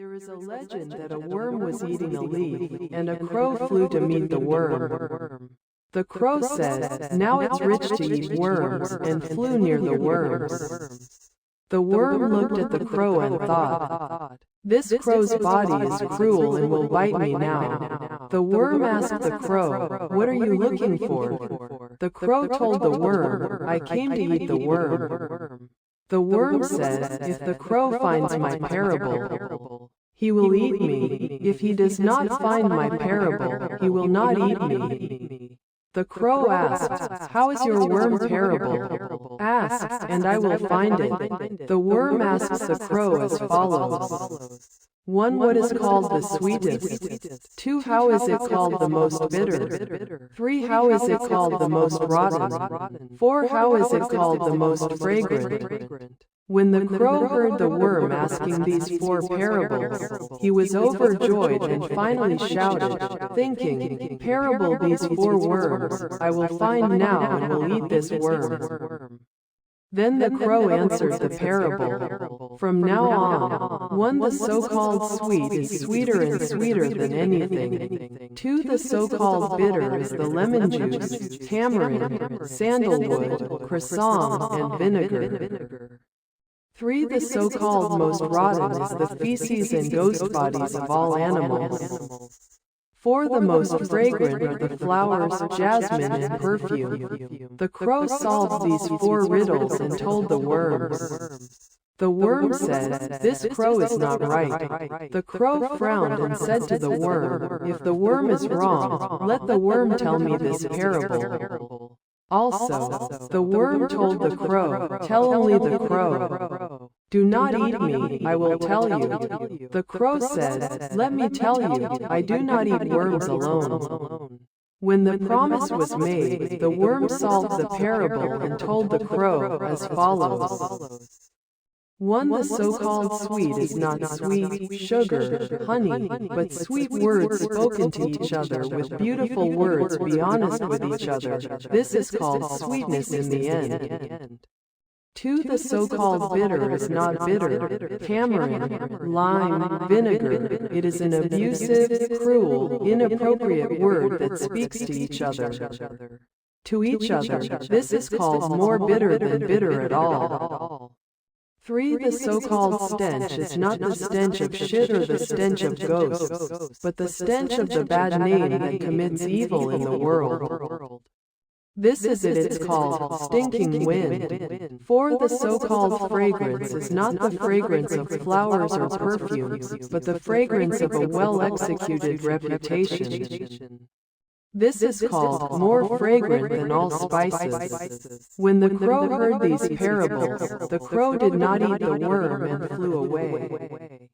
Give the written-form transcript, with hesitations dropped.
There is a legend that a worm was eating a leaf, and a crow flew to meet the worm. The crow said, "Now it's rich to eat worms," and flew near the worms. The worm looked at the crow and thought, "This crow's body is cruel and will bite me now." The worm asked the crow, "What are you looking for?" The crow told the worm, "I came to eat the worm." The worm said, "If the crow finds my parable, he will eat me. If he does not find my parable, he will not eat me." The crow asked, "How is your worm parable?" "Ask, and I will find it." The worm asks the crow as follows. 1. What is called the sweetest? 2. How is it called the most bitter? 3. How is it called the most rotten? 4. How is it called the most fragrant? When the crow heard the worm asking these 4 parables, he was overjoyed and finally shouted, thinking, "Parable these 4 worms, I will find now and will eat this worm." Then the crow answered the parable. From now on, 1. The so-called sweet is sweeter and sweeter than anything. 2. The so-called bitter is the lemon juice, tamarind, sandalwood, croissant, and vinegar. 3. The so-called most rotten is the feces and ghost bodies of all animals. 4. The most fragrant are the flowers, jasmine, and perfume. The crow solved these 4 riddles and told the worms. The worm said, "This crow is not right." The crow frowned and said to the worm, "If the worm is wrong, let the worm tell me this parable." Also, the worm told the crow, "Tell only the crow. Do not eat me, I will tell you." The crow said, "Let me tell you, I do not eat worms alone." When the promise was made, the worm solved the parable and told the crow as follows. 1. The so-called sweet is not sweet, sugar, honey, but sweet words spoken to each other with beautiful words. Be honest with each other. This is called sweetness in the end. 2. The so-called bitter is not bitter, tamarind, lime, vinegar. It is an abusive, cruel, inappropriate word that speaks to each other. To each other, this is called more bitter than bitter at all. 3. The so-called stench is not the stench of shit or the stench of ghosts, but the stench of the bad name that commits evil in the world. This is it, it's called stinking wind. 4. The so-called fragrance is not the fragrance of flowers or perfumes, but the fragrance of a well-executed reputation. This is called more fragrant than all spices. When the crow heard these parables, the crow did not eat the worm and flew away.